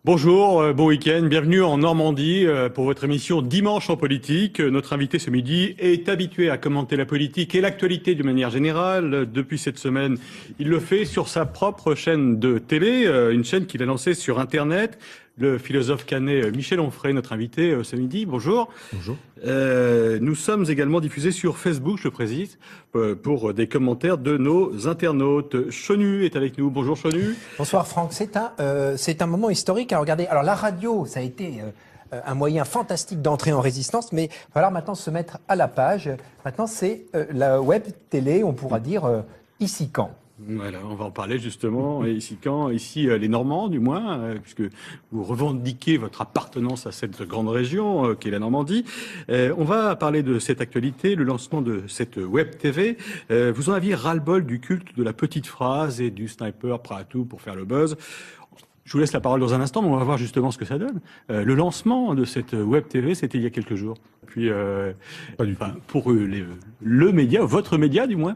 Bonjour, bon week-end, bienvenue en Normandie pour votre émission Dimanche en politique. Notre invité ce midi est habitué à commenter la politique et l'actualité de manière générale. Depuis cette semaine, il le fait sur sa propre chaîne de télé, une chaîne qu'il a lancée sur Internet. Le philosophe canet Michel Onfray, notre invité ce midi. Bonjour. Bonjour. Nous sommes également diffusés sur Facebook, je le précise, pour des commentaires de nos internautes. Chenu est avec nous. Bonjour Chenu. Bonsoir Franck. C'est un moment historique. Alors, regardez, alors la radio, ça a été un moyen fantastique d'entrer en résistance, mais il va falloir maintenant se mettre à la page. Maintenant, c'est la web télé, on pourra dire ici quand. Voilà, on va en parler justement. Et ici quand? Ici les Normands, du moins, puisque vous revendiquez votre appartenance à cette grande région qu'est la Normandie. On va parler de cette actualité, le lancement de cette web TV. Vous en aviez ras-le-bol du culte de la petite phrase et du sniper prêt à tout pour faire le buzz. Je vous laisse la parole dans un instant, mais on va voir justement ce que ça donne. Le lancement de cette web TV, c'était il y a quelques jours. Puis, Pas du tout. pour le média, votre média du moins.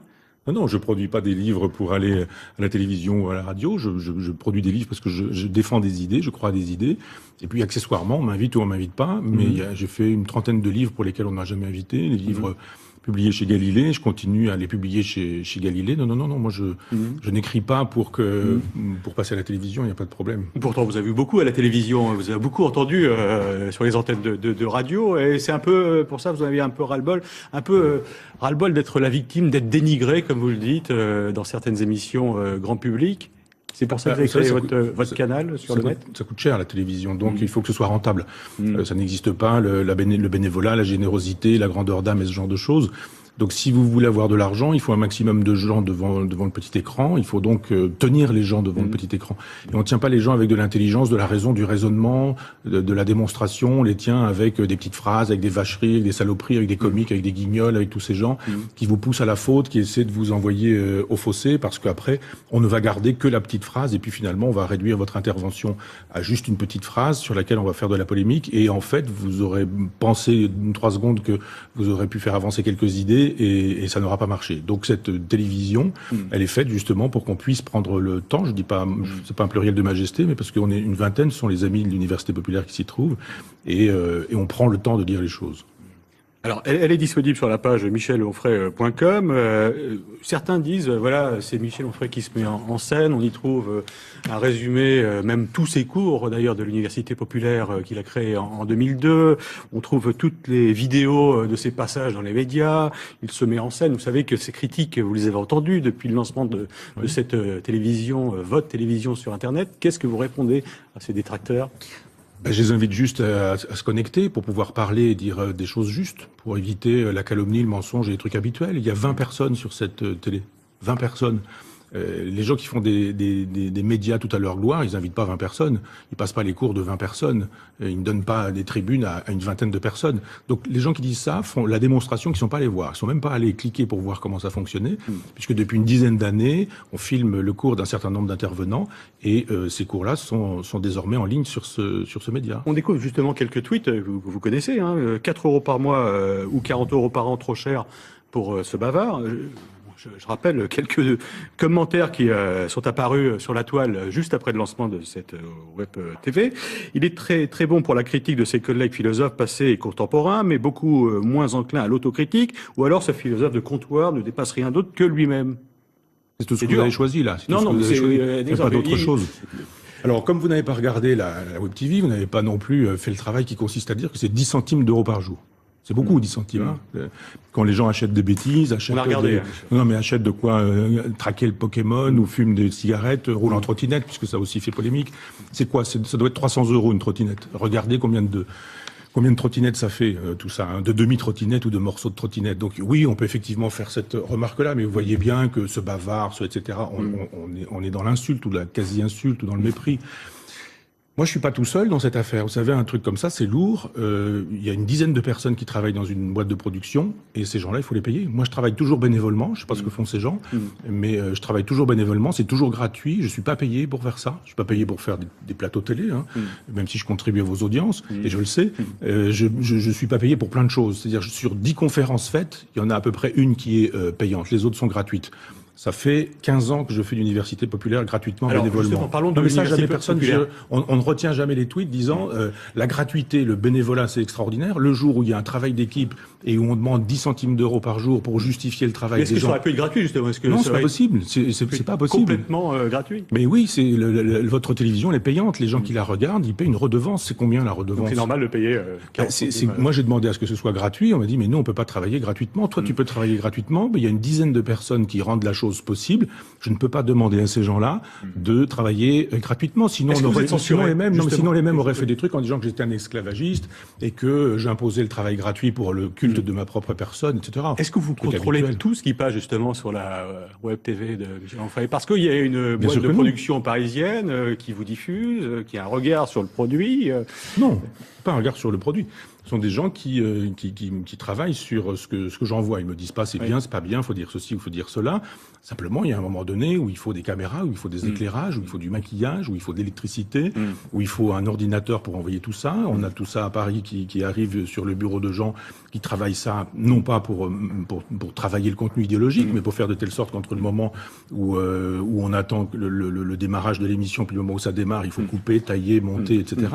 Non, je produis pas des livres pour aller à la télévision ou à la radio. Je produis des livres parce que je défends des idées, je crois à des idées. Et puis, accessoirement, on m'invite ou on m'invite pas. Mais j'ai fait une trentaine de livres pour lesquels on m'a jamais invité. Les livres publiés chez Galilée, je continue à les publier chez Galilée. Non, moi je n'écris pas pour passer à la télévision, il n'y a pas de problème. Pourtant, vous avez vu beaucoup à la télévision, vous avez beaucoup entendu sur les antennes de radio, et c'est un peu pour ça vous en avez un peu ras-le-bol, ras-le-bol d'être la victime, d'être dénigré, comme vous le dites, dans certaines émissions grand public. C'est pour ça que vous avez créé votre canal sur le net. Ça coûte cher la télévision, donc il faut que ce soit rentable. Ça n'existe pas, le bénévolat, la générosité, la grandeur d'âme et ce genre de choses. Donc si vous voulez avoir de l'argent, il faut un maximum de gens devant le petit écran. Il faut donc tenir les gens devant le petit écran. Et on ne tient pas les gens avec de l'intelligence, de la raison, du raisonnement, de la démonstration. On les tient avec des petites phrases, avec des vacheries, avec des saloperies, avec des comiques, avec des guignols, avec tous ces gens qui vous poussent à la faute, qui essaient de vous envoyer au fossé, parce qu'après, on ne va garder que la petite phrase. Et puis finalement, on va réduire votre intervention à juste une petite phrase sur laquelle on va faire de la polémique. Et en fait, vous aurez pensé 3 secondes que vous aurez pu faire avancer quelques idées. Et ça n'aura pas marché. Donc cette télévision, elle est faite justement pour qu'on puisse prendre le temps. Je dis pas, c'est pas un pluriel de majesté, mais parce qu'on est une vingtaine, ce sont les amis de l'Université populaire qui s'y trouvent, et on prend le temps de dire les choses. Alors, elle est disponible sur la page michelonfray.com. Certains disent, voilà, c'est Michel Onfray qui se met en scène. On y trouve un résumé, même tous ses cours, d'ailleurs, de l'Université populaire qu'il a créé en 2002. On trouve toutes les vidéos de ses passages dans les médias. Il se met en scène. Vous savez que ces critiques, vous les avez entendues depuis le lancement de cette télévision, votre télévision sur Internet. Qu'est-ce que vous répondez à ces détracteurs ? Je les invite juste à se connecter pour pouvoir parler et dire des choses justes, pour éviter la calomnie, le mensonge et les trucs habituels. Il y a 20 personnes sur cette télé. 20 personnes. Les gens qui font des médias tout à leur gloire, ils invitent pas 20 personnes. Ils passent pas les cours de 20 personnes. Ils ne donnent pas des tribunes à une vingtaine de personnes. Donc les gens qui disent ça font la démonstration qu'ils sont pas allés voir. Ils sont même pas allés cliquer pour voir comment ça fonctionnait, puisque depuis une dizaine d'années, on filme le cours d'un certain nombre d'intervenants et ces cours-là sont désormais en ligne sur ce média. On découvre justement quelques tweets que vous connaissez. 4 euros par mois ou 40 euros par an, trop cher pour ce bavard. Je rappelle quelques commentaires qui sont apparus sur la toile juste après le lancement de cette web TV. Il est très très bon pour la critique de ses collègues philosophes passés et contemporains, mais beaucoup moins enclin à l'autocritique, ou alors ce philosophe de comptoir ne dépasse rien d'autre que lui-même. C'est tout ce que vous avez choisi là. Non, c'est il n'y a pas d'autre chose. Alors, comme vous n'avez pas regardé la web TV, vous n'avez pas non plus fait le travail qui consiste à dire que c'est 10 centimes d'euros par jour. C'est beaucoup, 10 centimes. Hein. Quand les gens achètent des bêtises, achètent achètent de quoi traquer le Pokémon ou fument des cigarettes, roulent en trottinette, puisque ça aussi fait polémique. C'est quoi? Ça doit être 300 euros une trottinette. Regardez combien de trottinettes ça fait, tout ça, hein, de demi-trottinettes ou de morceaux de trottinettes. Donc oui, on peut effectivement faire cette remarque-là, mais vous voyez bien que ce bavard, etc., on est dans l'insulte ou la quasi-insulte ou dans le mépris. Moi, je suis pas tout seul dans cette affaire. Vous savez, un truc comme ça, c'est lourd. Il y a une dizaine de personnes qui travaillent dans une boîte de production, et ces gens-là, il faut les payer. Moi, je travaille toujours bénévolement. Je sais pas ce que font ces gens, mais je travaille toujours bénévolement. C'est toujours gratuit. Je suis pas payé pour faire ça. Je suis pas payé pour faire des plateaux télé, hein, même si je contribue à vos audiences, et je le sais. Je suis pas payé pour plein de choses. C'est-à-dire, sur 10 conférences faites, il y en a à peu près une qui est payante. Les autres sont gratuites. Ça fait 15 ans que je fais l'université populaire gratuitement, Alors, bénévolement. justement, parlons de non, mais ça, l'université jamais personne. populaire. On ne retient jamais les tweets disant la gratuité, le bénévolat, c'est extraordinaire. Le jour où il y a un travail d'équipe et où on demande 10 centimes d'euros par jour pour justifier le travail Est-ce des que ça gens. aurait pu être gratuit, justement? Est-ce que Non, ça c'est pas aurait été possible. C'est pas possible. complètement gratuit? Mais oui, c'est votre télévision elle est payante. Les gens qui la regardent, ils payent une redevance. C'est combien la redevance? Donc c'est normal de payer 40 centimes. Moi, j'ai demandé à ce que ce soit gratuit. On m'a dit, mais nous, on peut pas travailler gratuitement. Toi, tu peux travailler gratuitement. Mais il y a une dizaine de personnes qui rendent la chose possible. Je ne peux pas demander à ces gens-là de travailler gratuitement. Sinon, Est-ce que vous êtes censuré, sinon les mêmes justement auraient fait des trucs en disant que j'étais un esclavagiste et que j'imposais le travail gratuit pour le culte de ma propre personne, etc. Est-ce que vous Truc contrôlez habituel. tout ce qui passe justement sur la web TV de Michel Onfray? Parce qu'il y a une boîte sûr de que non. production parisienne qui vous diffuse, qui a un regard sur le produit. Non, pas un regard sur le produit. Ce sont des gens qui travaillent sur ce que j'envoie. Ils me disent pas c'est bien, c'est pas bien, faut dire ceci ou faut dire cela. Simplement, il y a un moment donné où il faut des caméras, où il faut des éclairages, où il faut du maquillage, où il faut de l'électricité, où il faut un ordinateur pour envoyer tout ça. On a tout ça à Paris qui arrive sur le bureau de gens qui travaillent ça, non pas pour travailler le contenu idéologique, mais pour faire de telle sorte qu'entre le moment où on attend le démarrage de l'émission puis le moment où ça démarre, il faut couper, tailler, monter, etc.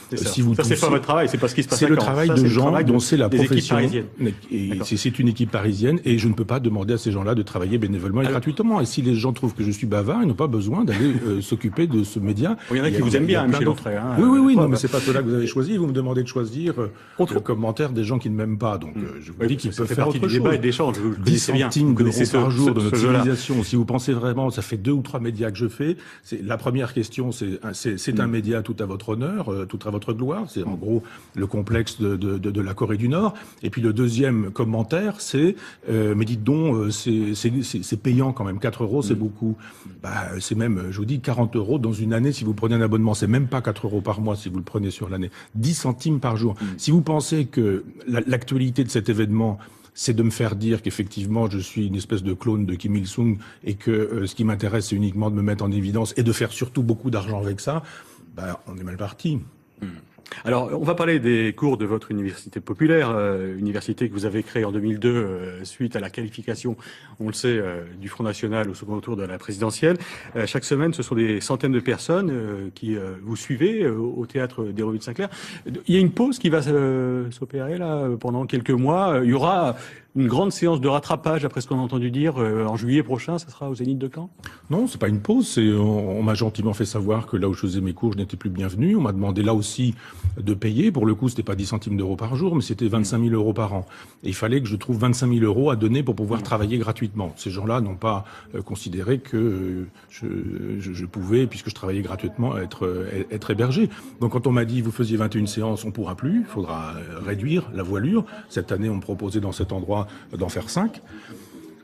C'est ça. Si vous Ça, c'est pas toussez- votre travail, c'est pas ce qui se passe c'est à le Caen. travail Ça, de c'est le gens travail dont c'est la des équipes profession. parisiennes. Et D'accord. c'est une équipe parisienne et je ne peux pas demander à ces gens-là de travailler bénévolement et gratuitement. Et si les gens trouvent que je suis bavard, ils n'ont pas besoin d'aller s'occuper de ce média. Il y en a qui vous aiment il y a bien, plein Michel d'autres. Onfray. Hein, Oui, non, preuve. mais c'est pas ceux-là que vous avez choisi. Vous me demandez de choisir le commentaire des gens qui ne m'aiment pas. Donc je vous Oui, dis qu'ils ça peuvent fait faire partie autre du débat chose. et de l'échange. Vous le 10 connaissez bien. centimes Vous d'euros connaissez par jour de ce notre jeu-là. civilisation. Si vous pensez vraiment, ça fait 2 ou 3 médias que je fais. La première question, c'est un média tout à votre honneur, tout à votre gloire. C'est en gros le complexe de la Corée du Nord. Et puis le deuxième commentaire, c'est mais dites donc, c'est payant quand même. 4 euros, c'est beaucoup. Bah, c'est même, je vous dis, 40 euros dans une année si vous prenez un abonnement. C'est même pas 4 euros par mois si vous le prenez sur l'année. 10 centimes par jour. Si vous pensez que l'actualité de cet événement, c'est de me faire dire qu'effectivement je suis une espèce de clone de Kim Il-sung et que ce qui m'intéresse c'est uniquement de me mettre en évidence et de faire surtout beaucoup d'argent avec ça, bah, on est mal parti. Alors, on va parler des cours de votre université populaire, université que vous avez créée en 2002 suite à la qualification, on le sait, du Front National au second tour de la présidentielle. Chaque semaine, ce sont des centaines de personnes qui vous suivez au théâtre des Revues de Saint-Clair. Il y a une pause qui va s'opérer là pendant quelques mois. Il y aura une grande séance de rattrapage, après ce qu'on a entendu dire, en juillet prochain, ça sera au Zénith de Caen? Non, c'est pas une pause. On m'a gentiment fait savoir que là où je faisais mes cours, je n'étais plus bienvenu. On m'a demandé là aussi de payer. Pour le coup, c'était pas 10 centimes d'euros par jour, mais c'était 25 000 euros par an. Et il fallait que je trouve 25 000 euros à donner pour pouvoir travailler gratuitement. Ces gens-là n'ont pas considéré que je pouvais, puisque je travaillais gratuitement, être hébergé. Donc quand on m'a dit, vous faisiez 21 séances, on pourra plus. Il faudra réduire la voilure. Cette année, on me proposait dans cet endroit d'en faire 5.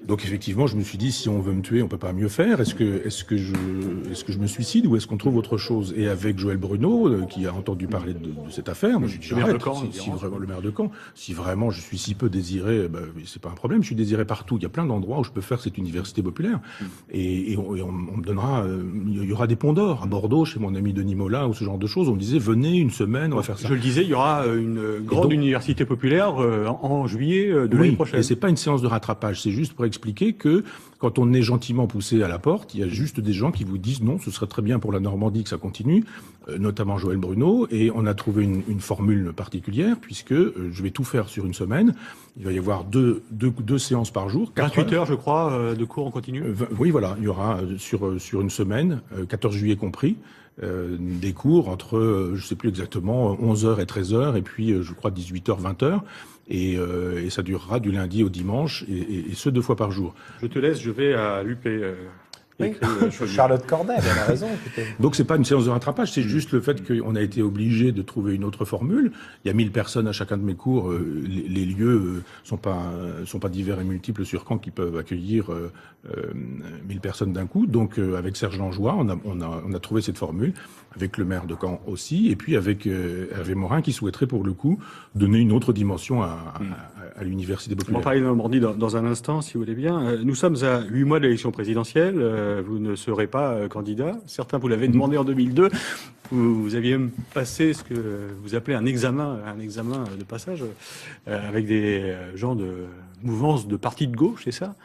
Donc effectivement, je me suis dit, si on veut me tuer, on peut pas mieux faire. Est-ce que je me suicide ou est-ce qu'on trouve autre chose? Et avec Joël Bruno, qui a entendu parler de cette affaire, moi j'ai dit, Le maire de arrête, Caen, si vraiment le maire de Caen, si vraiment je suis si peu désiré, c'est pas un problème. Je suis désiré partout. Il y a plein d'endroits où je peux faire cette université populaire. Et on me donnera, il y aura des ponts d'or à Bordeaux, chez mon ami Denis Mola, ou ce genre de choses. On me disait, venez une semaine, on va faire ça. Je le disais, il y aura une grande université populaire en juillet de l'année prochaine. Et c'est pas une séance de rattrapage, c'est juste pour expliquer que quand on est gentiment poussé à la porte, il y a juste des gens qui vous disent non, ce serait très bien pour la Normandie que ça continue, notamment Joël Bruno, et on a trouvé une formule particulière puisque je vais tout faire sur une semaine. Il va y avoir deux séances par jour. 28 heures, je crois, de cours en continu. Oui, voilà, il y aura sur une semaine, 14 juillet compris, des cours entre, je sais plus exactement, 11h et 13h, et puis je crois 18h, 20h. Et ça durera du lundi au dimanche, et ce 2 fois par jour. Je te laisse, je vais à l'UP. Oui. Charlotte Corday, elle a raison. Écoutez. Donc c'est pas une séance de rattrapage, c'est juste le fait qu'on a été obligé de trouver une autre formule. Il y a 1000 personnes à chacun de mes cours. Les lieux sont pas divers et multiples sur Caen qui peuvent accueillir 1000 personnes d'un coup. Donc avec Serge Langeois, on a trouvé cette formule, avec le maire de Caen aussi, et puis avec Hervé Morin qui souhaiterait pour le coup donner une autre dimension à l'université On va populaire. parler de Normandie dans un instant, si vous voulez bien. Nous sommes à 8 mois de l'élection présidentielle. Vous ne serez pas candidat. Certains vous l'avaient demandé en 2002. Vous aviez même passé ce que vous appelez un examen de passage avec des gens mouvance de parti de gauche, c'est ça?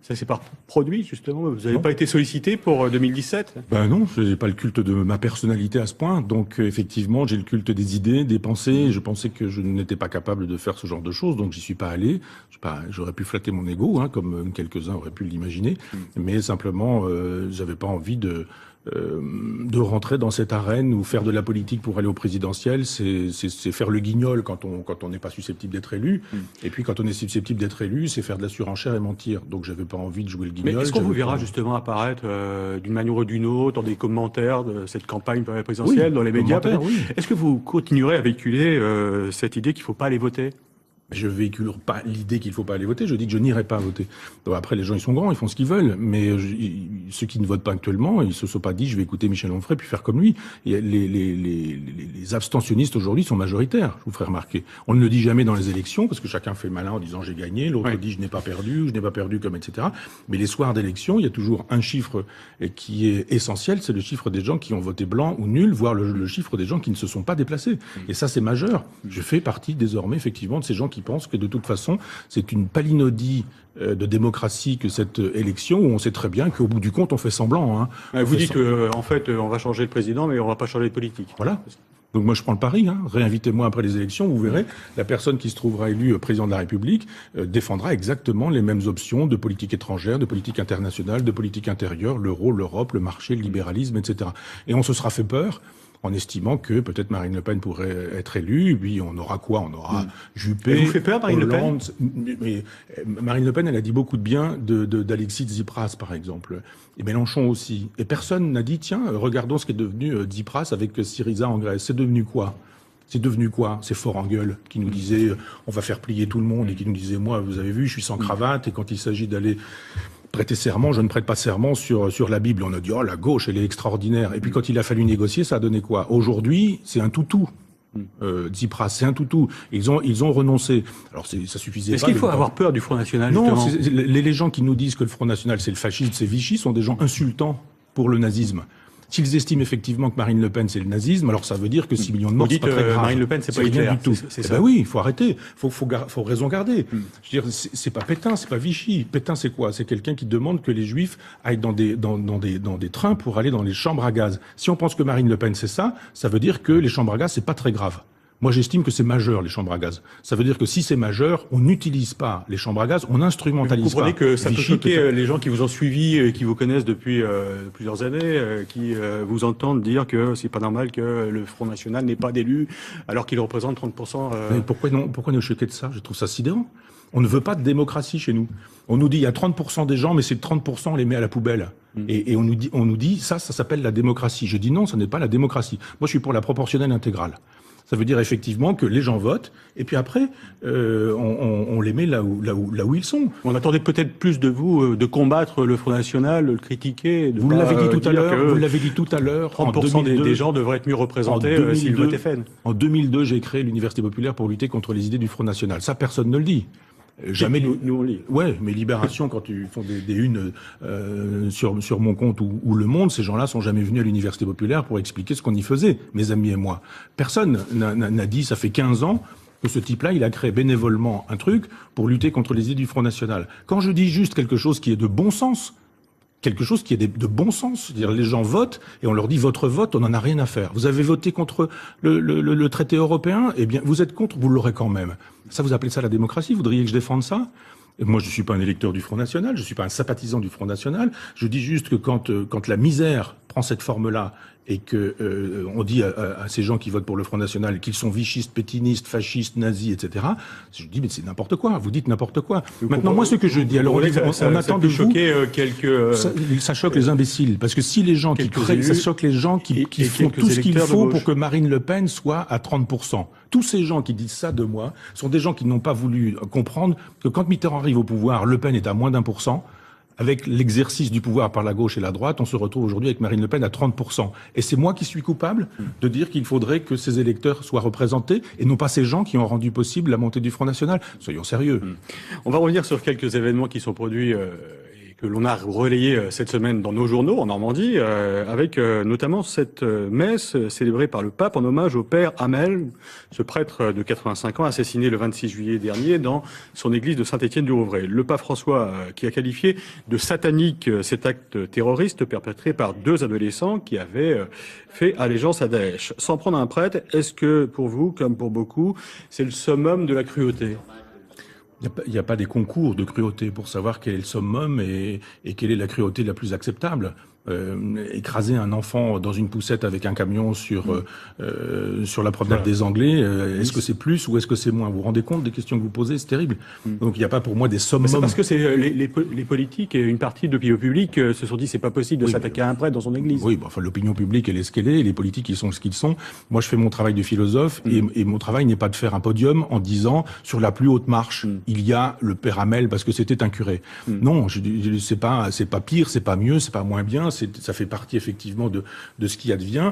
Ça s'est pas produit, justement. Vous n'avez pas été sollicité pour 2017? Ben non, je n'ai pas le culte de ma personnalité à ce point. Donc, effectivement, j'ai le culte des idées, des pensées. Je pensais que je n'étais pas capable de faire ce genre de choses, donc j'y suis pas allé. J'aurais pu flatter mon ego, comme quelques-uns auraient pu l'imaginer. Mais simplement, j'avais pas envie de rentrer dans cette arène où faire de la politique pour aller au présidentiel, c'est faire le guignol quand on n'est pas susceptible d'être élu. Et puis quand on est susceptible d'être élu, c'est faire de la surenchère et mentir. Donc j'avais pas envie de jouer le guignol. Mais est-ce qu'on vous verra justement apparaître d'une manière ou d'une autre dans des commentaires de cette campagne présidentielle, dans les médias? Oui. Est-ce que vous continuerez à véhiculer cette idée qu'il ne faut pas aller voter? Je véhicule pas l'idée qu'il faut pas aller voter, je dis que je n'irai pas voter. Donc après, les gens, ils sont grands, ils font ce qu'ils veulent, mais ceux qui ne votent pas actuellement, ils se sont pas dit, je vais écouter Michel Onfray puis faire comme lui. Et les abstentionnistes aujourd'hui sont majoritaires, je vous ferai remarquer. On ne le dit jamais dans les élections, parce que chacun fait le malin en disant j'ai gagné, l'autre dit je n'ai pas perdu, comme etc. Mais les soirs d'élection, il y a toujours un chiffre qui est essentiel, c'est le chiffre des gens qui ont voté blanc ou nul, voire le chiffre des gens qui ne se sont pas déplacés. Et ça, c'est majeur. Je fais partie désormais, effectivement, de ces gens qui pensent que de toute façon, c'est une palinodie de démocratie que cette élection où on sait très bien qu'au bout du compte, on fait semblant. Vous dites en fait, on va changer de président, mais on va pas changer de politique. Voilà. Donc moi, je prends le pari. Réinvitez-moi après les élections, vous verrez, la personne qui se trouvera élue président de la République défendra exactement les mêmes options de politique étrangère, de politique internationale, de politique intérieure, l'euro, l'Europe, le marché, le libéralisme, etc. Et on se sera fait peur en estimant que peut-être Marine Le Pen pourrait être élue, et puis on aura quoi? On aura Juppé. Elle vous fait peur, Marine Hollande, Le Pen? Mais Marine Le Pen, elle a dit beaucoup de bien d'Alexis Tsipras, par exemple. Et Mélenchon aussi. Et personne n'a dit, tiens, regardons ce qui est devenu Tsipras avec Syriza en Grèce. C'est devenu quoi? C'est devenu quoi? C'est fort en gueule qui nous disait on va faire plier tout le monde et qui nous disait moi, vous avez vu, je suis sans cravate et quand il s'agit d'aller prêter serment, je ne prête pas serment sur la Bible. On a dit oh la gauche elle est extraordinaire. Et puis quand il a fallu négocier, ça a donné quoi? Aujourd'hui, c'est un toutou. Tsipras, c'est un toutou. Ils ont renoncé. Alors ça suffisait pas. Est-ce qu'il faut avoir peur du Front National? Non, les gens qui nous disent que le Front National c'est le fascisme, c'est Vichy, sont des gens insultants pour le nazisme. S'ils estiment effectivement que Marine Le Pen c'est le nazisme, alors ça veut dire que 6 millions de morts c'est pas très grave. Marine Le Pen c'est pas Hitler du tout. C'est ça. Ben oui, il faut arrêter. Faut raison garder. Je veux dire, c'est pas Pétain, c'est pas Vichy. Pétain c'est quoi? C'est quelqu'un qui demande que les Juifs aillent dans des trains pour aller dans les chambres à gaz. Si on pense que Marine Le Pen c'est ça veut dire que les chambres à gaz c'est pas très grave. Moi, j'estime que c'est majeur, les chambres à gaz. Ça veut dire que si c'est majeur, on n'utilise pas les chambres à gaz, on instrumentalise pas. Vous comprenez que ça peut choquer les gens qui vous ont suivi, qui vous connaissent depuis plusieurs années, qui vous entendent dire que c'est pas normal que le Front National n'ait pas d'élus, alors qu'il représente 30%. Mais pourquoi nous choquer de ça? Je trouve ça sidérant. On ne veut pas de démocratie chez nous. On nous dit il y a 30% des gens, mais ces 30% on les met à la poubelle. Et on nous dit ça s'appelle la démocratie. Je dis non, ce n'est pas la démocratie. Moi, je suis pour la proportionnelle intégrale. Ça veut dire effectivement que les gens votent, et puis après, on les met là où ils sont. On attendait peut-être plus de vous de combattre le Front National, de le critiquer. Vous l'avez dit tout à l'heure. Vous l'avez dit tout à l'heure. 30% des gens devraient être mieux représentés s'ils votaient FN. En 2002, j'ai créé l'Université populaire pour lutter contre les idées du Front National. Ça, personne ne le dit. Jamais nous on lit. Ouais, mais Libération, quand ils font des unes sur mon compte ou Le Monde, ces gens-là sont jamais venus à l'Université populaire pour expliquer ce qu'on y faisait, mes amis et moi. Personne n'a dit, ça fait 15 ans que ce type-là, il a créé bénévolement un truc pour lutter contre les idées du Front National. Quand je dis juste quelque chose qui est de bon sens, de bon sens. C'est-à-dire, les gens votent et on leur dit votre vote, on n'en a rien à faire. Vous avez voté contre le traité européen, eh bien, vous êtes contre, vous l'aurez quand même. Ça, vous appelez ça la démocratie? Vous voudriez que je défende ça? Et moi, je suis pas un électeur du Front National, je suis pas un sympathisant du Front National. Je dis juste que quand la misère prend cette forme-là et que on dit à ces gens qui votent pour le Front National qu'ils sont vichistes, pétinistes, fascistes, nazis, etc. Je dis mais c'est n'importe quoi. Vous dites n'importe quoi. Maintenant, moi, ce que je dis, alors on attend de vous. Ça choque les imbéciles, parce que si les gens qui créent, ça choque les gens qui font tout ce qu'il faut pour que Marine Le Pen soit à 30%. Tous ces gens qui disent ça de moi sont des gens qui n'ont pas voulu comprendre que quand Mitterrand arrive au pouvoir, Le Pen est à moins d'1%. Avec l'exercice du pouvoir par la gauche et la droite, on se retrouve aujourd'hui avec Marine Le Pen à 30%. Et c'est moi qui suis coupable de dire qu'il faudrait que ces électeurs soient représentés et non pas ces gens qui ont rendu possible la montée du Front National. Soyons sérieux. On va revenir sur quelques événements qui sont produits que l'on a relayé cette semaine dans nos journaux en Normandie, avec notamment cette messe célébrée par le pape en hommage au père Hamel, ce prêtre de 85 ans assassiné le 26 juillet dernier dans son église de Saint-Étienne-du-Rouvray. Le pape François qui a qualifié de satanique cet acte terroriste perpétré par 2 adolescents qui avaient fait allégeance à Daesh. Sans prendre un prêtre, est-ce que pour vous, comme pour beaucoup, c'est le summum de la cruauté ? Il n'y a pas des concours de cruauté pour savoir quel est le summum et quelle est la cruauté la plus acceptable. Écraser un enfant dans une poussette avec un camion sur la promenade des Anglais, est-ce que c'est plus ou est-ce que c'est moins? Vous vous rendez compte des questions que vous posez? C'est terrible. Donc il n'y a pas pour moi des summums. C'est parce que c'est les politiques et une partie de l'opinion publique se sont dit c'est pas possible de s'attaquer à un prêtre dans son église. Oui, enfin l'opinion publique elle est ce qu'elle est, les politiques ils sont ce qu'ils sont. Moi je fais mon travail de philosophe et mon travail n'est pas de faire un podium en disant sur la plus haute marche il y a le père Hamel parce que c'était un curé. Non, c'est pas pire, c'est pas mieux, c'est pas moins bien. Ça fait partie effectivement de ce qui advient.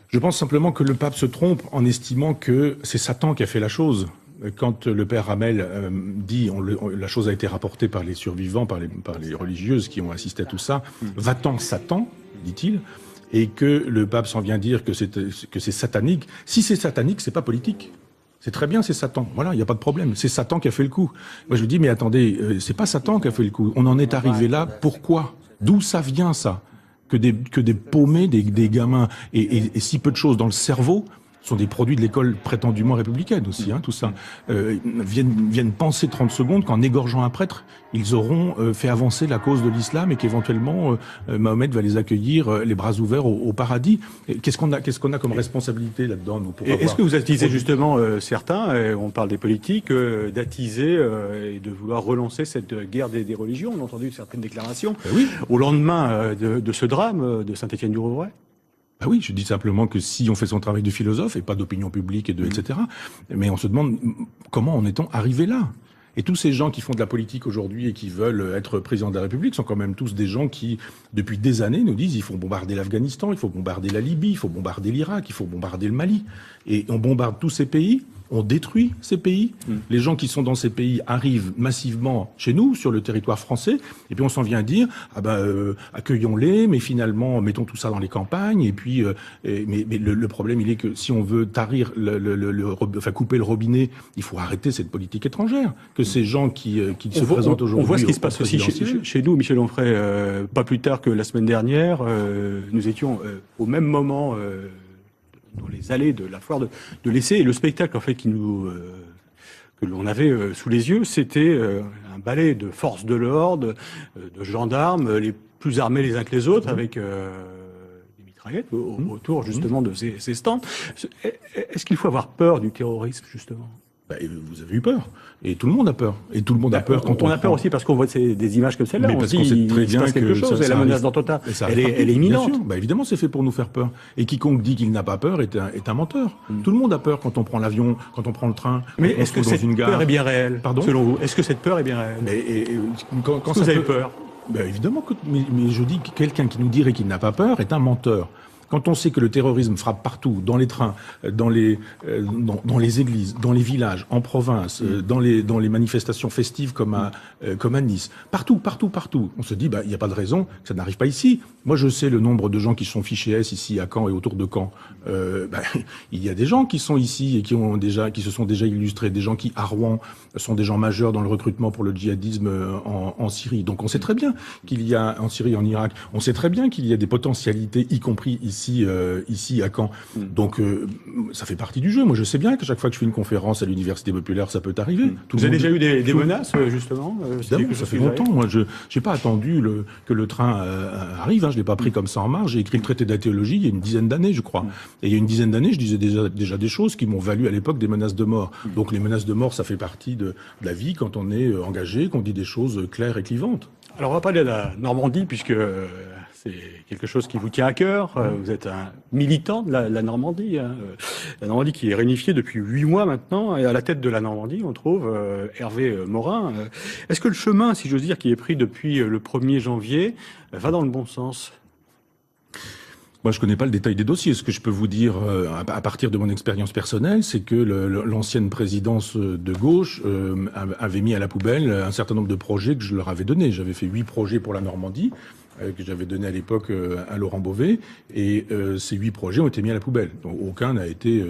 Je pense simplement que le pape se trompe en estimant que c'est Satan qui a fait la chose. Quand le père Hamel dit, la chose a été rapportée par les survivants, par les religieuses qui ont assisté à tout ça, va-t'en Satan, dit-il, et que le pape s'en vient dire que c'est satanique. Si c'est satanique, c'est pas politique. C'est très bien, c'est Satan. Voilà, il n'y a pas de problème. C'est Satan qui a fait le coup. Moi, je lui dis, mais attendez, c'est pas Satan qui a fait le coup. On en est arrivé là. Pourquoi? D'où ça vient, ça? Que des paumés, des gamins, et si peu de choses dans le cerveau, sont des produits de l'école prétendument républicaine aussi, tout ça, viennent penser 30 secondes qu'en égorgeant un prêtre, ils auront fait avancer la cause de l'islam et qu'éventuellement Mahomet va les accueillir les bras ouverts au paradis. Qu'est-ce qu'on a comme responsabilité là-dedans, nous, Est-ce que vous attisez justement certains, on parle des politiques, d'attiser et de vouloir relancer cette guerre des religions? On a entendu certaines déclarations au lendemain de ce drame de Saint-Étienne-du-Rouvray. Ah oui, je dis simplement que si on fait son travail de philosophe et pas d'opinion publique etc., mais on se demande comment en est-on arrivé là? Et tous ces gens qui font de la politique aujourd'hui et qui veulent être président de la République sont quand même tous des gens qui, depuis des années, nous disent il faut bombarder l'Afghanistan, il faut bombarder la Libye, il faut bombarder l'Irak, il faut bombarder le Mali. Et on bombarde tous ces pays. On détruit ces pays. Les gens qui sont dans ces pays arrivent massivement chez nous, sur le territoire français, et puis on s'en vient dire accueillons-les, mais finalement mettons tout ça dans les campagnes. Et puis, mais le problème, il est que si on veut tarir, couper le robinet, il faut arrêter cette politique étrangère. Que ces gens qui se présentent aujourd'hui, on voit ce qui se passe aussi chez nous, Michel Onfray. Pas plus tard que la semaine dernière, nous étions au même moment. Dans les allées de la foire de l'Essai, et le spectacle en fait que l'on avait sous les yeux, c'était un ballet de forces de l'ordre, de gendarmes, les plus armés les uns que les autres, avec des mitraillettes autour justement de ces stands. Est-ce qu'il faut avoir peur du terrorisme justement? Vous avez eu peur. Et tout le monde a peur. Et tout le monde a peur quand on a peur aussi parce qu'on voit des images comme celle-là. Mais parce qu'on sait très bien quelque chose. Et la menace d'attentat, elle est imminente. Bien sûr. Évidemment, c'est fait pour nous faire peur. Et quiconque dit qu'il n'a pas peur est un menteur. Tout le monde a peur quand on prend l'avion, quand on prend le train. Mais est-ce que cette peur est bien réelle? Pardon? Selon vous, est-ce que cette peur est bien réelle? Quand vous avez peur? Évidemment mais je dis que quelqu'un qui nous dirait qu'il n'a pas peur est un menteur. Quand on sait que le terrorisme frappe partout, dans les trains, dans les églises, dans les villages, en province, dans les manifestations festives comme à Nice, partout, on se dit il n'y a pas de raison que ça n'arrive pas ici. Moi, je sais le nombre de gens qui sont fichés S ici à Caen et autour de Caen. Il y a des gens qui sont ici et qui se sont déjà illustrés, des gens qui à Rouen sont des gens majeurs dans le recrutement pour le djihadisme en Syrie. Donc on sait très bien qu'il y a en Syrie, en Irak, on sait très bien qu'il y a des potentialités, y compris ici à Caen. Donc ça fait partie du jeu. Moi je sais bien qu'à chaque fois que je fais une conférence à l'université populaire, ça peut arriver. Vous avez déjà eu des menaces justement? Ça fait longtemps. Moi je n'ai pas attendu que le train arrive. Je l'ai pas pris comme ça en marge. J'ai écrit le traité d'athéologie il y a une dizaine d'années, je crois. Et il y a une dizaine d'années, je disais déjà des choses qui m'ont valu à l'époque des menaces de mort. Donc les menaces de mort, ça fait partie de la vie quand on est engagé, qu'on dit des choses claires et clivantes. Alors on va parler de la Normandie puisque c'est quelque chose qui vous tient à cœur. Vous êtes un militant de la Normandie. La Normandie qui est réunifiée depuis 8 mois maintenant. Et à la tête de la Normandie, on trouve Hervé Morin. Est-ce que le chemin, si j'ose dire, qui est pris depuis le 1er janvier, va dans le bon sens ? Moi, je connais pas le détail des dossiers. Ce que je peux vous dire, à partir de mon expérience personnelle, c'est que l'ancienne présidence de gauche avait mis à la poubelle un certain nombre de projets que je leur avais donnés. J'avais fait 8 projets pour la Normandie, que j'avais donné à l'époque à Laurent Beauvais, et ces 8 projets ont été mis à la poubelle. Donc, aucun n'a été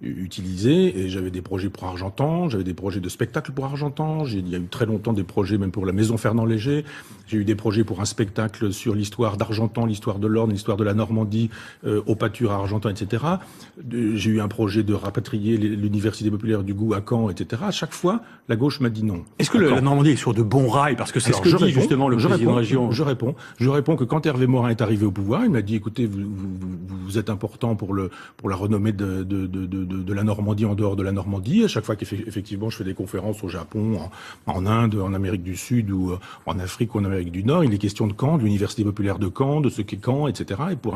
utilisé, et j'avais des projets pour Argentan, j'avais des projets de spectacle pour Argentan, il y a eu très longtemps des projets même pour la Maison Fernand-Léger, j'ai eu des projets pour un spectacle sur l'histoire d'Argentan, l'histoire de l'Orne, l'histoire de la Normandie, au pâture à Argentan, etc. J'ai eu un projet de rapatrier l'Université populaire du Goût à Caen, etc. À chaque fois, la gauche m'a dit non. Est-ce que la Normandie est sur de bons rails? Parce que c'est ce que dit justement le président de région. Je réponds que quand Hervé Morin est arrivé au pouvoir, il m'a dit, écoutez, vous êtes important pour la renommée de la Normandie en dehors de la Normandie. À chaque fois qu'effectivement je fais des conférences au Japon, en Inde, en Amérique du Sud ou en Afrique ou en Amérique du Nord, il est question de Caen, de l'Université populaire de Caen, de ce qu'est Caen, etc. Et pour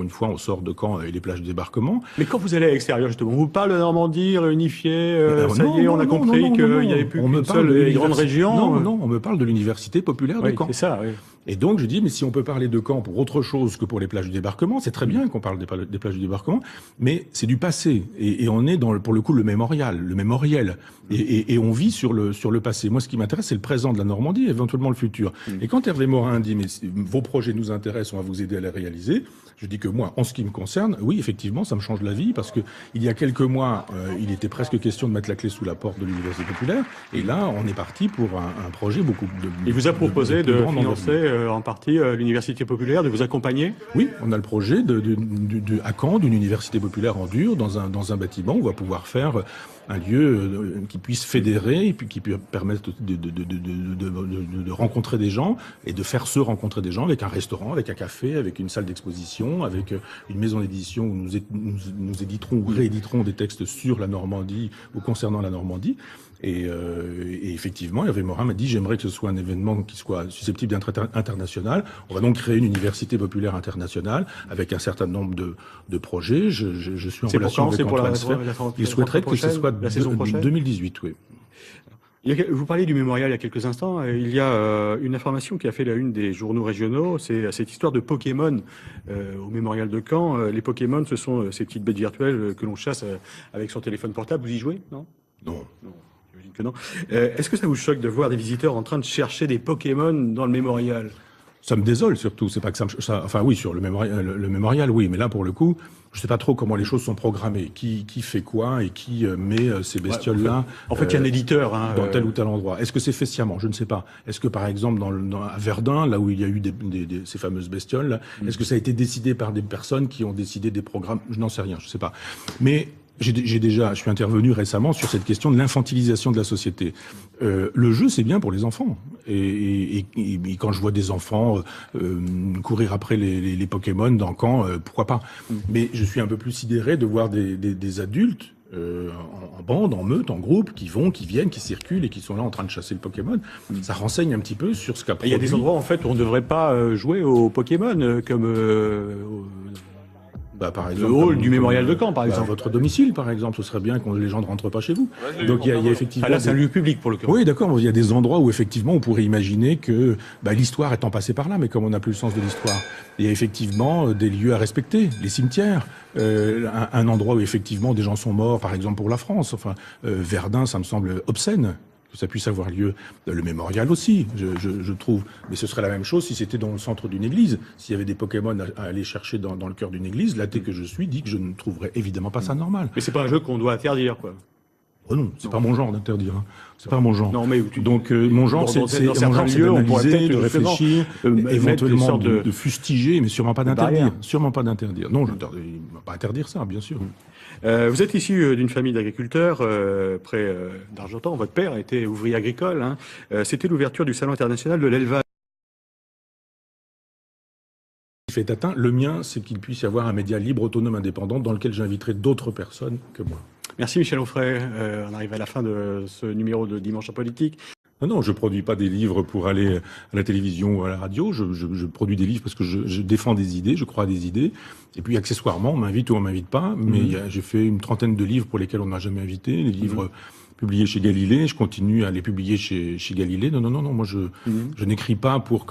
une fois, on sort de Caen et les plages de débarquement. Mais quand vous allez à l'extérieur, justement, on vous parle de Normandie réunifiée, on a compris qu'il n'y avait plus qu'une seule grande région. Non, on me parle de l'Université populaire de Caen. C'est ça, oui. Et donc, je dis, mais si on peut parler de Caen pour autre chose que pour les plages du débarquement, c'est très bien qu'on parle des plages du débarquement, mais c'est du passé. Et on est dans, pour le coup, le mémoriel. Et on vit sur le passé. Moi, ce qui m'intéresse, c'est le présent de la Normandie et éventuellement le futur. Et quand Hervé Morin dit, mais vos projets nous intéressent, on va vous aider à les réaliser, je dis que moi, en ce qui me concerne, oui, effectivement, ça me change la vie, parce que il y a quelques mois, il était presque question de mettre la clé sous la porte de l'Université populaire, et là, on est parti pour un projet beaucoup de... Il vous a proposé de financer en partie l'Université populaire, de vous accompagner? Oui, on a le projet à Caen, d'une université populaire en dur, dans un bâtiment où on va pouvoir faire un lieu qui puisse fédérer et puis qui puisse permettre de rencontrer des gens et de faire se rencontrer des gens avec un restaurant, avec un café, avec une salle d'exposition, avec une maison d'édition où nous éditerons ou rééditerons des textes sur la Normandie ou concernant la Normandie. Et effectivement, Hervé Morin m'a dit, j'aimerais que ce soit un événement qui soit susceptible d'être international. On va donc créer une université populaire internationale avec un certain nombre de projets. Je suis en relation avec Antoine Sfer. Il souhaiterait que ce soit la saison prochaine 2018, oui. Vous parliez du mémorial il y a quelques instants. Il y a une information qui a fait la une des journaux régionaux. C'est cette histoire de Pokémon au mémorial de Caen. Les Pokémon, ce sont ces petites bêtes virtuelles que l'on chasse avec son téléphone portable. Vous y jouez? Non. J'imagine que non. Est-ce que ça vous choque de voir des visiteurs en train de chercher des Pokémon dans le mémorial? Ça me désole surtout. C'est pas que enfin oui, sur le mémorial, oui, mais là pour le coup, je sais pas trop comment les choses sont programmées, qui fait quoi et qui met ces bestioles-là. En fait, il y a un éditeur dans tel ou tel endroit. Est-ce que c'est fait sciemment? Je ne sais pas. Est-ce que par exemple à Verdun, là où il y a eu ces fameuses bestioles, là, est-ce que ça a été décidé par des personnes qui ont décidé des programmes? Je n'en sais rien, je sais pas. Mais je suis intervenu récemment sur cette question de l'infantilisation de la société. Le jeu, c'est bien pour les enfants. Et quand je vois des enfants courir après les Pokémon dans Caen, pourquoi pas? Mais je suis un peu plus sidéré de voir des adultes en bande, en meute, en groupe, qui viennent, qui circulent et qui sont là en train de chasser le Pokémon. Ça renseigne un petit peu sur ce qu'a produit. Il y a des endroits en fait où on ne devrait pas jouer aux Pokémon, comme par exemple, le hall du mémorial de Caen, par exemple. Votre domicile, par exemple, ce serait bien que les gens ne rentrent pas chez vous. Donc il y a effectivement. Là, c'est un lieu public pour le cas. Oui, d'accord. Il y a des endroits où effectivement on pourrait imaginer que l'histoire étant passée par là, mais comme on n'a plus le sens de l'histoire, il y a effectivement des lieux à respecter, les cimetières, un endroit où effectivement des gens sont morts, par exemple pour la France. Enfin, Verdun, ça me semble obscène que ça puisse avoir lieu. Le mémorial aussi, je trouve. Mais ce serait la même chose si c'était dans le centre d'une église. S'il y avait des Pokémon à aller chercher dans le cœur d'une église, l'athée que je suis dit que je ne trouverais évidemment pas ça normal. Mais c'est pas un jeu qu'on doit interdire, quoi. Oh non, c'est pas mon genre d'interdire. Hein. C'est pas mon genre. Non, mais donc mon genre, c'est d'analyser, de réfléchir, éventuellement de fustiger, mais sûrement pas d'interdire. Sûrement pas d'interdire. Non, je ne vais pas interdire ça, bien sûr. Vous êtes issu d'une famille d'agriculteurs près d'Argentan. Votre père était ouvrier agricole. Hein. C'était l'ouverture du Salon international de l'élevage. Fait atteint. Le mien, c'est qu'il puisse y avoir un média libre, autonome, indépendant, dans lequel j'inviterai d'autres personnes que moi. Merci Michel Onfray. On arrive à la fin de ce numéro de Dimanche en politique. Non, je produis pas des livres pour aller à la télévision ou à la radio. Je produis des livres parce que je défends des idées, je crois à des idées. Et puis accessoirement, on m'invite ou on m'invite pas. Mais j'ai fait une trentaine de livres pour lesquels on m'a jamais invité. Les livres publiés chez Galilée, je continue à les publier chez Galilée. Non, moi je n'écris pas pour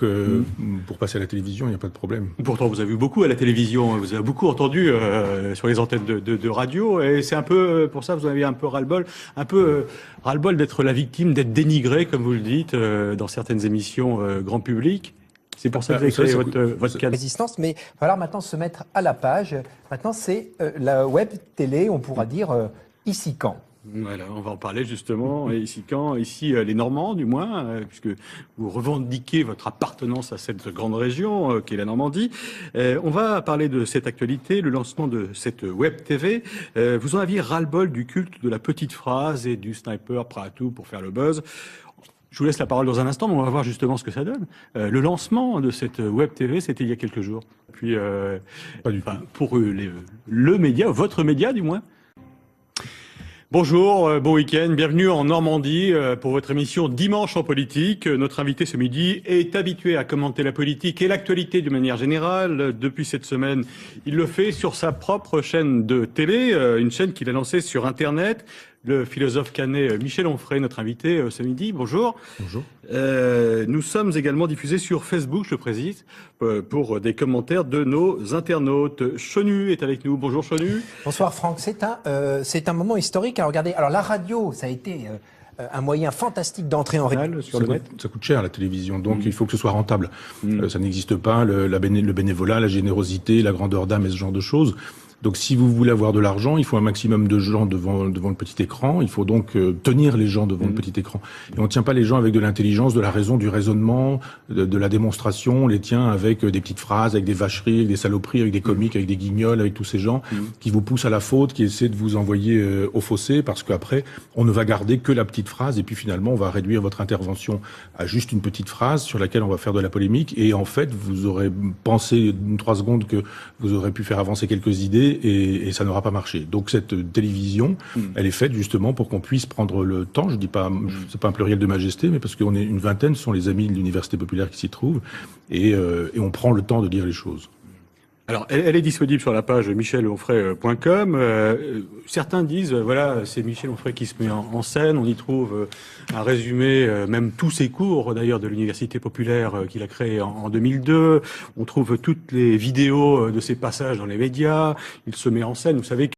passer à la télévision, il n'y a pas de problème. Pourtant, vous avez vu beaucoup à la télévision, vous avez beaucoup entendu sur les antennes de radio, et c'est un peu pour ça vous en avez un peu ras-le-bol, ras-le-bol d'être la victime, d'être dénigré, comme vous le dites, dans certaines émissions grand public. C'est pour ça que vous avez créé votre canal. Résistance, mais il va falloir maintenant se mettre à la page. Maintenant, c'est la web télé, on pourra dire ici quand. Voilà, on va en parler justement. Et ici quand, ici les Normands du moins, puisque vous revendiquez votre appartenance à cette grande région qui est la Normandie. On va parler de cette actualité, le lancement de cette web TV. Vous en aviez ras-le-bol du culte de la petite phrase et du sniper prêt à tout pour faire le buzz. Je vous laisse la parole dans un instant, mais on va voir justement ce que ça donne. Le lancement de cette web TV, c'était il y a quelques jours. Puis, Pas du tout. Pour le média, votre média du moins. Bonjour, bon week-end, bienvenue en Normandie pour votre émission Dimanche en politique. Notre invité ce midi est habitué à commenter la politique et l'actualité de manière générale. Depuis cette semaine, il le fait sur sa propre chaîne de télé, une chaîne qu'il a lancée sur Internet. Le philosophe canet Michel Onfray, notre invité ce midi. Bonjour. Bonjour. Nous sommes également diffusés sur Facebook, je le précise, pour des commentaires de nos internautes. Chonu est avec nous. Bonjour Chonu. Bonsoir Franck, c'est un moment historique. Alors, regardez, alors la radio, ça a été un moyen fantastique d'entrer en réel Sur le net. Ça coûte cher la télévision, donc il faut que ce soit rentable. Ça n'existe pas, le bénévolat, la générosité, la grandeur d'âme et ce genre de choses. Donc si vous voulez avoir de l'argent, il faut un maximum de gens devant le petit écran. Il faut donc tenir les gens devant le petit écran. Et on ne tient pas les gens avec de l'intelligence, de la raison, du raisonnement, de la démonstration. On les tient avec des petites phrases, avec des vacheries, avec des saloperies, avec des comiques, avec des guignols, avec tous ces gens qui vous poussent à la faute, qui essaient de vous envoyer au fossé, parce qu'après, on ne va garder que la petite phrase. Et puis finalement, on va réduire votre intervention à juste une petite phrase sur laquelle on va faire de la polémique. Et en fait, vous aurez pensé 3 secondes que vous aurez pu faire avancer quelques idées, et ça n'aura pas marché. Donc cette télévision, elle est faite justement pour qu'on puisse prendre le temps. Je dis pas, c'est pas un pluriel de majesté, mais parce qu'on est une vingtaine, ce sont les amis de l'université populaire qui s'y trouvent, et on prend le temps de dire les choses. Alors, elle est disponible sur la page michelonfray.com. Certains disent, voilà, c'est Michel Onfray qui se met en scène. On y trouve un résumé, même tous ses cours, d'ailleurs, de l'université populaire qu'il a créé en 2002. On trouve toutes les vidéos de ses passages dans les médias. Il se met en scène. Vous savez